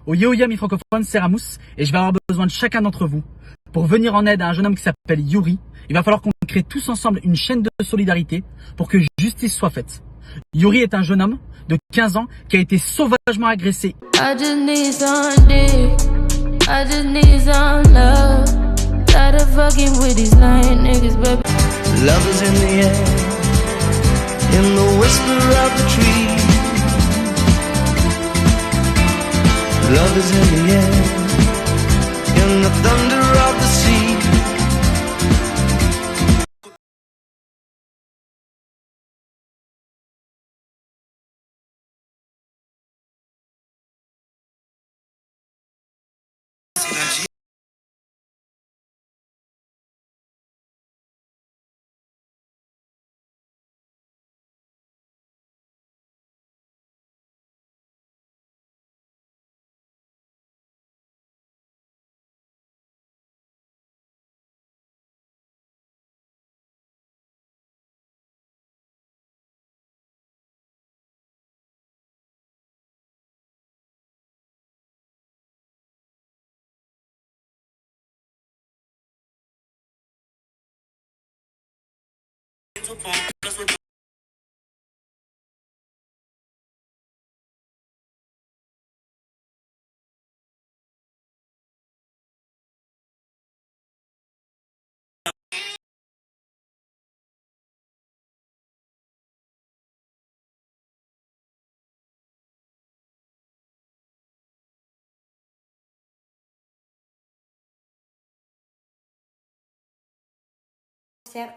Au Yeoyam francophone, Serramous, et je vais avoir besoin de chacun d'entre vous. Pour venir en aide à un jeune homme qui s'appelle Yuri, il va falloir qu'on crée tous ensemble une chaîne de solidarité pour que justice soit faite. Yuri est un jeune homme de 15 ans qui a été sauvagement agressé. I just need some dick. I just need some love. Tired of fucking with these lying niggas, baby. Love is in the air, in the whisper of the tree. Love is in the air, in the thunder of the sea.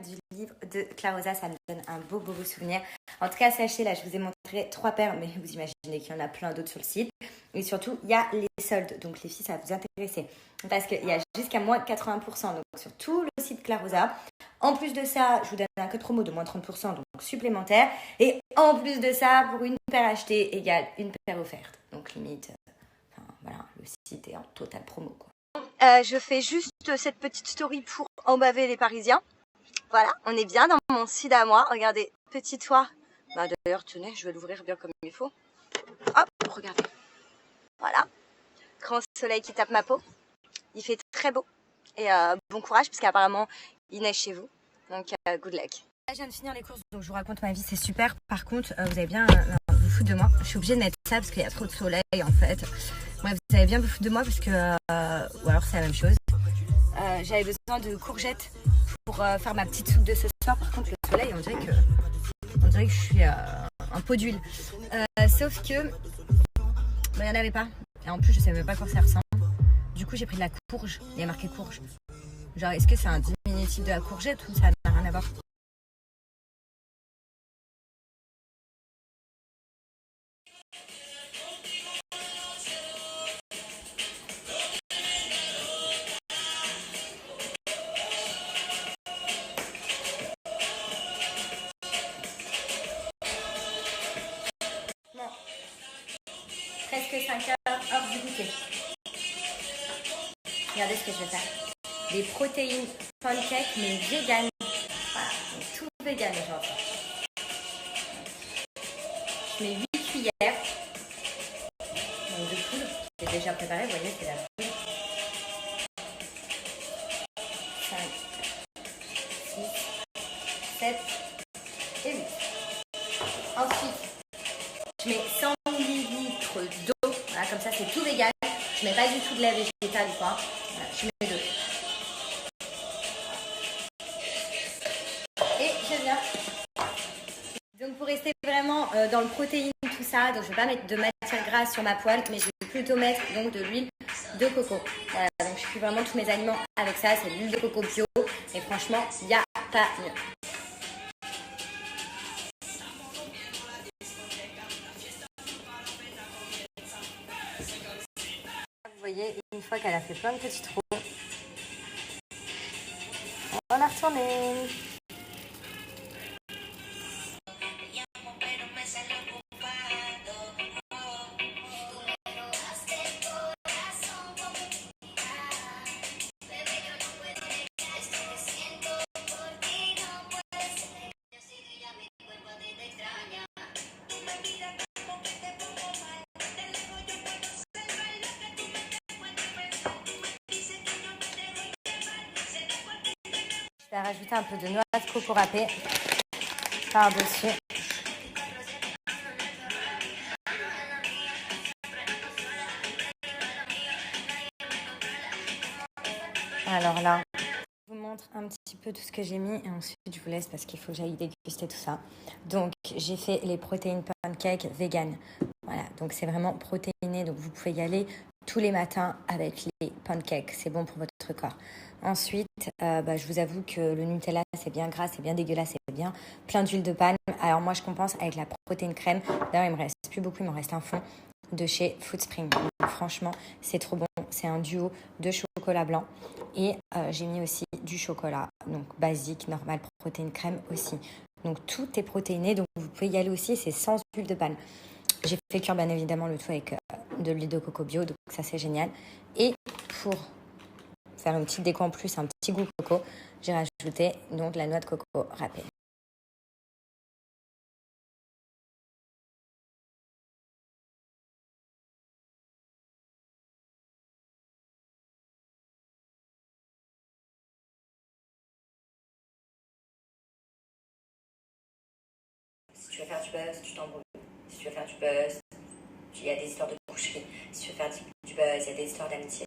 Du livre de Clarosa, ça me donne un beau souvenir. En tout cas, sachez, là, je vous ai montré 3 paires, mais vous imaginez qu'il y en a plein d'autres sur le site. Et surtout, il y a les soldes, donc les filles, ça va vous intéresser. Parce qu'il y a jusqu'à moins 80%, donc sur tout le site Clarosa. En plus de ça, je vous donne un code promo de moins 30%, donc supplémentaire. Et en plus de ça, pour une paire achetée égale une paire offerte. Donc limite, voilà, le site est en total promo, quoi. Je fais juste cette petite story pour embaver les Parisiens. Voilà, on est bien dans mon site à moi. Regardez, petit toit. D'ailleurs, tenez, je vais l'ouvrir bien comme il faut. Hop, regardez. Voilà. Grand soleil qui tape ma peau. Il fait très beau. Et bon courage, parce qu'apparemment, il neige chez vous. Donc, good luck. Là, je viens de finir les courses, donc je vous raconte ma vie, c'est super. Par contre, vous avez bien vous foutre de moi. Je suis obligée de mettre ça parce qu'il y a trop de soleil, en fait. Bref, vous avez bien vous foutre de moi parce que... ou alors, c'est la même chose. J'avais besoin de courgettes pour faire ma petite soupe de ce soir. Par contre, le soleil, on dirait que je suis un pot d'huile. Sauf que il n'y en avait pas. Et en plus, je ne savais même pas à quoi ça ressemble. Du coup, j'ai pris de la courge. Il y a marqué courge. Genre, est-ce que c'est un diminutif de la courgette ou ça n'a rien à voir? Presque 5 heures hors du goûter. Regardez ce que je vais faire. Des protéines pancakes mais vegan. Voilà, donc tout vegan aujourd'hui. Je mets 8 cuillères. Donc de poudre. C'est déjà préparé, vous voyez, c'est la poudre. 5, 6, 7 et 8. Ensuite, je mets 100 ml d'eau, voilà, comme ça c'est tout vegan. Je mets pas du tout de lait végétal ou quoi. Voilà, je mets 2. Et je viens. Donc pour rester vraiment dans le protéine, tout ça, donc je vais pas mettre de matière grasse sur ma poêle, mais je vais plutôt mettre donc de l'huile de coco. Voilà, donc je cuis vraiment tous mes aliments avec ça, c'est de l'huile de coco bio. Et franchement, il n'y a pas mieux. Vous voyez, une fois qu'elle a fait plein de petits trous, on va la retourner. Je vais rajouter un peu de noix de coco râpée par-dessus. Alors là, je vous montre un petit peu tout ce que j'ai mis et ensuite je vous laisse parce qu'il faut que j'aille déguster tout ça. Donc j'ai fait les protéines pancakes vegan. Voilà, donc c'est vraiment protéiné, donc vous pouvez y aller tous les matins avec les pancakes, c'est bon pour votre corps. Ensuite, je vous avoue que le Nutella c'est bien gras, c'est bien dégueulasse, c'est bien plein d'huile de palme. Alors moi je compense avec la protéine crème. D'ailleurs il me reste plus beaucoup, il me reste un fond de chez Foodspring. Donc, franchement c'est trop bon, c'est un duo de chocolat blanc et j'ai mis aussi du chocolat, donc basique, normal, protéine crème aussi. Donc tout est protéiné, donc vous pouvez y aller aussi, c'est sans huile de palme. J'ai fait cuire bien évidemment le tout avec de l'huile de coco bio, donc ça c'est génial. Et pour faire une petite déco en plus, un petit goût coco, j'ai rajouté donc la noix de coco râpée. Si tu veux faire du buzz, tu t'embrouilles. Si tu veux faire du buzz, il y a des histoires de coucherie. Si tu veux faire du buzz, il y a des histoires d'amitié.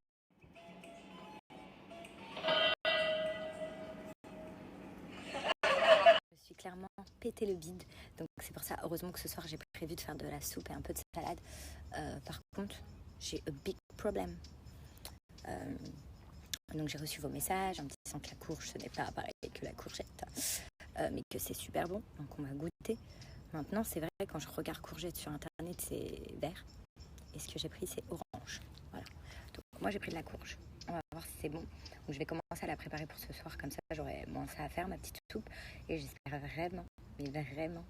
Je suis clairement pété le bide. Donc c'est pour ça, heureusement que ce soir, j'ai prévu de faire de la soupe et un peu de salade. Par contre, j'ai un big problem. Donc j'ai reçu vos messages en me disant que la courge, ce n'est pas pareil que la courgette. Mais que c'est super bon, donc on va goûter. Maintenant, c'est vrai, quand je regarde courgette sur internet, c'est vert. Et ce que j'ai pris, c'est orange. Voilà. Donc moi, j'ai pris de la courge. On va voir si c'est bon. Donc je vais commencer à la préparer pour ce soir. Comme ça, j'aurai moins ça à faire, ma petite soupe. Et j'espère vraiment, mais vraiment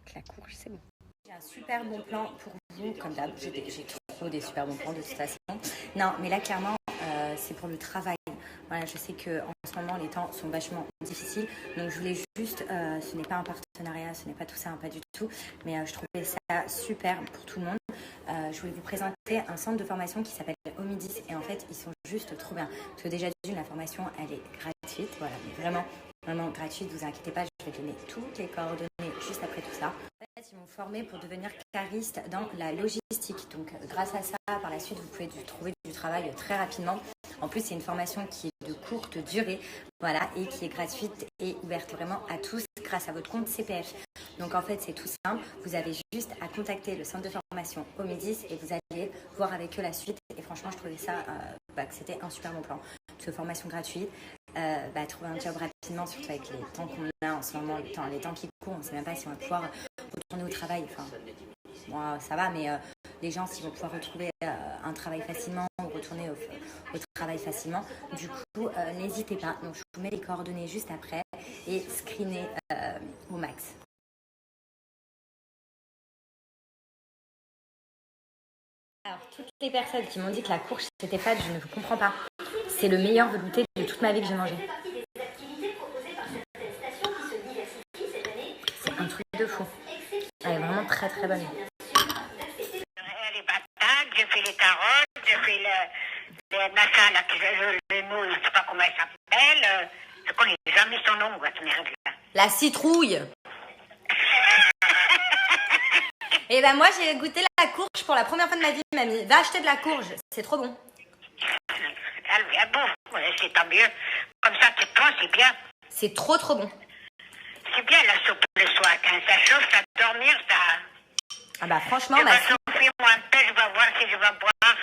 que la courge, c'est bon. J'ai un super bon plan pour vous. Comme d'hab, j'ai trop des super bons plans de toute façon. Non, mais là, clairement, c'est pour le travail. Voilà, je sais qu'en ce moment, les temps sont vachement difficiles. Donc, je voulais juste, ce n'est pas un partenariat, ce n'est pas tout ça, hein, pas du tout. Mais je trouvais ça super pour tout le monde. Je voulais vous présenter un centre de formation qui s'appelle Omidis. Et en fait, ils sont juste trop bien. Parce que déjà, la formation, elle est gratuite. Voilà, mais vraiment gratuite. Vous inquiétez pas, je vais donner toutes les coordonnées juste après tout ça. En fait, ils m'ont formé pour devenir cariste dans la logistique. Donc, grâce à ça, par la suite, vous pouvez trouver du travail très rapidement. En plus, c'est une formation qui est de courte durée, voilà, et qui est gratuite et ouverte vraiment à tous grâce à votre compte CPF. Donc en fait, c'est tout simple. Vous avez juste à contacter le centre de formation Omidis et vous allez voir avec eux la suite. Et franchement, je trouvais ça que c'était un super bon plan. Parce que formation gratuite, trouver un job rapidement, surtout avec les temps qu'on a en ce moment, les temps qui courent, on ne sait même pas si on va pouvoir retourner au travail. Enfin, moi, ça va, mais les gens, s'ils vont pouvoir retrouver un travail facilement ou retourner au travail facilement, du coup, n'hésitez pas. Donc, je vous mets les coordonnées juste après et screenez au max. Alors, toutes les personnes qui m'ont dit que la courge c'était fade, je ne vous comprends pas. C'est le meilleur velouté de toute ma vie que j'ai mangé. C'est un truc de fou. Elle est vraiment très très bonne. Les patates, j'ai fait les carottes, j'ai fait le machin là, le nouilles, je sais pas comment elle s'appelle. Je connais jamais son nom, cette merde-là. La citrouille. Et ben moi j'ai goûté la courge pour la première fois de ma vie, mamie. Va acheter de la courge, c'est trop bon. Ah bon, ouais, c'est pas mieux. Comme ça, tu te prends, c'est bien. C'est trop bon. C'est bien la soupe le soir, quand ça chauffe, ça dormir, ça... Ah bah franchement, je vais chauffer moi un peu, je vais voir si je vais boire.